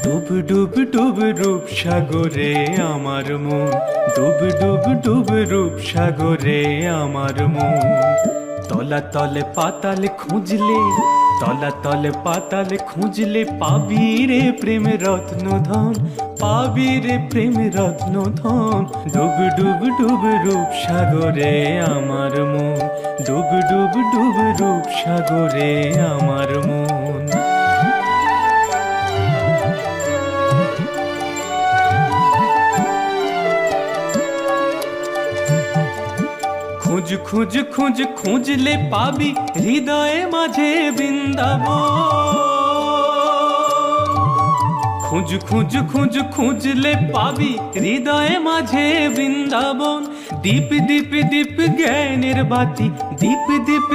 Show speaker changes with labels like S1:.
S1: ডুব ডুব ডুব রূপ সাগরে আমার মন, ডুব ডুব ডুব রূপ সাগরে আমার মন। তলা তলে পাতাল খুঁজলে, তলা তলে পাতাল খুঁজলে পাবি রে প্রেম রত্ন ধন, পাবি রে প্রেম রত্ন ধন। ডুব ডুব ডুব রূপ সাগরে আমার মন, ডুব ডুব ডুব রূপ সাগরে আমার মন। খুঁজ খুঁজ খুঁজ খুঁজলে পাবি হৃদয়ে মাঝে বৃন্দাবন। খুঁজ খুঁজ খুঁজ খুঁজলে পাবি হৃদয়ে মাঝে বৃন্দাবন। দীপ দীপ দীপ জ্ঞানের বাতি, দীপ দীপ